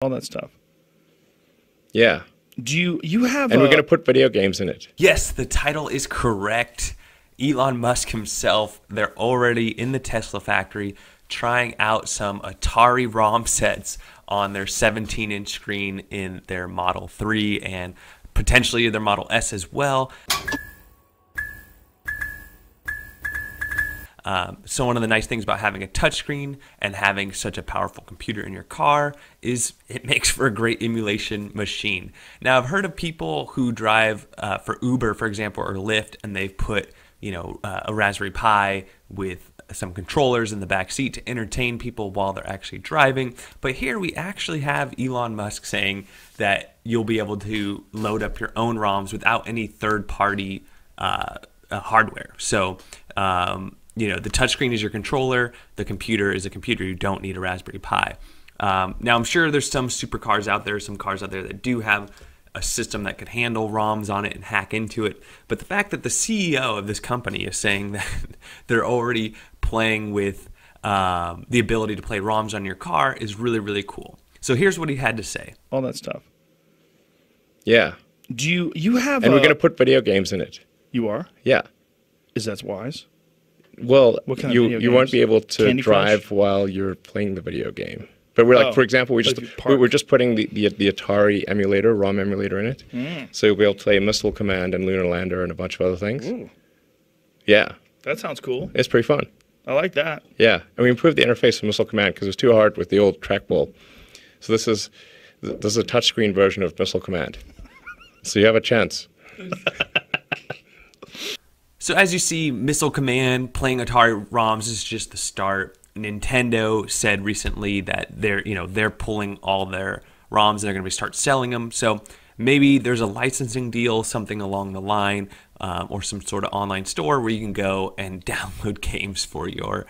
all that stuff. Yeah. You have And we're going to put video games in it. Yes, the title is correct. Elon Musk himself, they're already in the Tesla factory trying out some Atari ROM sets on their 17-inch screen in their Model 3 and potentially their Model S as well. So one of the nice things about having a touchscreen and having such a powerful computer in your car is it makes for a great emulation machine. Now, I've heard of people who drive for Uber, for example, or Lyft, and they've put a Raspberry Pi with some controllers in the back seat to entertain people while they're actually driving. But here we actually have Elon Musk saying that you'll be able to load up your own ROMs without any third-party hardware. So the touchscreen is your controller. The computer is a computer. You don't need a Raspberry Pi. Now, I'm sure there's some supercars out there, some cars out there that do have a system that could handle ROMs on it and hack into it. But the fact that the CEO of this company is saying that they're already playing with the ability to play ROMs on your car is really, really cool. So here's what he had to say. all that stuff. Yeah. You have And we're going to put video games in it. You are? Yeah. Is that wise? Well, What kind of video you won't games? be able to Candy drive Crush? while you're playing the video game. But we're like, Oh, for example, like you park. we're just putting the Atari emulator, ROM emulator in it. So you'll be able to play Missile Command and Lunar Lander and a bunch of other things. Ooh, Yeah, that sounds cool. it's pretty fun. I like that. Yeah, and we improved the interface of Missile Command because it was too hard with the old trackball. So this is a touchscreen version of Missile Command. So you have a chance. So as you see, Missile Command playing Atari ROMs is just the start. Nintendo said recently that they're pulling all their ROMs and they're going to start selling them. So maybe there's a licensing deal, something along the line, or some sort of online store where you can go and download games for your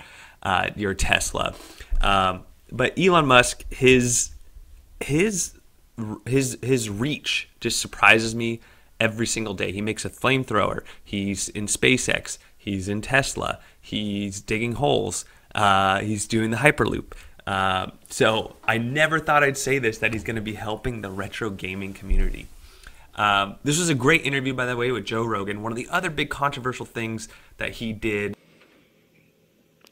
Tesla. But Elon Musk, his reach just surprises me every single day. He makes a flamethrower. He's in SpaceX. He's in Tesla. He's digging holes. He's doing the Hyperloop. So I never thought I'd say this, that he's going to be helping the retro gaming community. This was a great interview, by the way, with Joe Rogan. One of the other big controversial things that he did.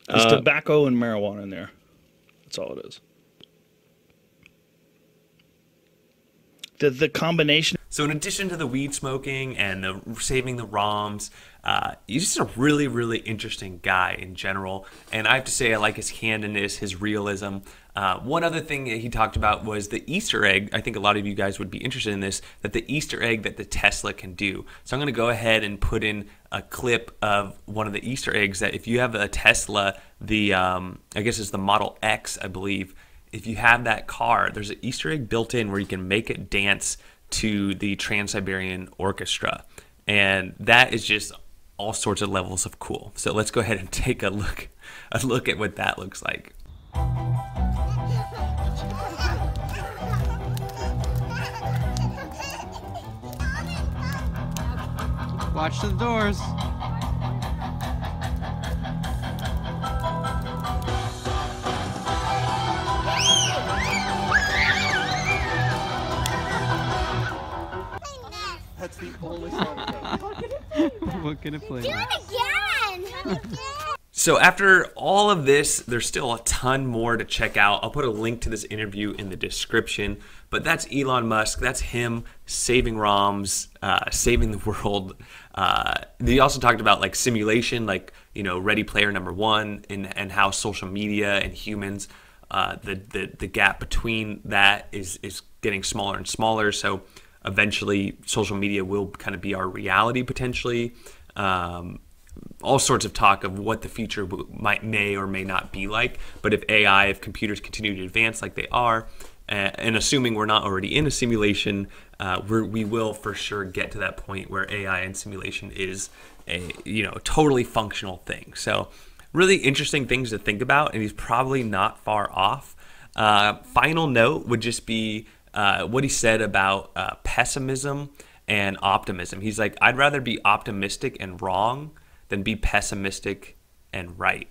There's tobacco and marijuana in there. That's all it is. The combination. So in addition to the weed smoking and the saving the ROMs, he's just a really, really interesting guy in general. And I have to say I like his candidness, his realism. One other thing that he talked about was the Easter egg. I think a lot of you guys would be interested in this, that the Easter egg that the Tesla can do. So I'm going to go ahead and put in a clip of one of the Easter eggs that if you have a Tesla, I guess it's the Model X, I believe. If you have that car, there's an Easter egg built in where you can make it dance to the Trans-Siberian Orchestra. And that is just all sorts of levels of cool. So let's go ahead and take a look at what that looks like. Watch the doors. That's the only song. What can it play? Do it again! So after all of this, there's still a ton more to check out. I'll put a link to this interview in the description. But that's Elon Musk. That's him saving ROMs, saving the world. He also talked about like simulation, like Ready Player #1, and how social media and humans, the gap between that is getting smaller and smaller. So eventually, social media will kind of be our reality potentially. All sorts of talk of what the future may or may not be like. But if computers continue to advance like they are, and assuming we're not already in a simulation, we will for sure get to that point where AI and simulation is a totally functional thing. So really interesting things to think about, and he's probably not far off. Final note would just be what he said about pessimism and optimism. He's like, I'd rather be optimistic and wrong than be pessimistic and right.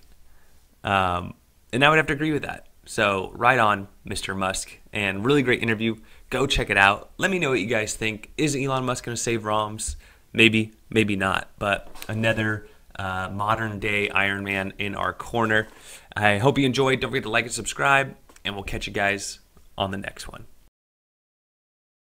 And I would have to agree with that. So right on, Mr. Musk, and really great interview. Go check it out. Let me know what you guys think. Is Elon Musk going to save ROMs? Maybe, maybe not. But another modern day Iron Man in our corner. I hope you enjoyed. Don't forget to like and subscribe, and we'll catch you guys on the next one.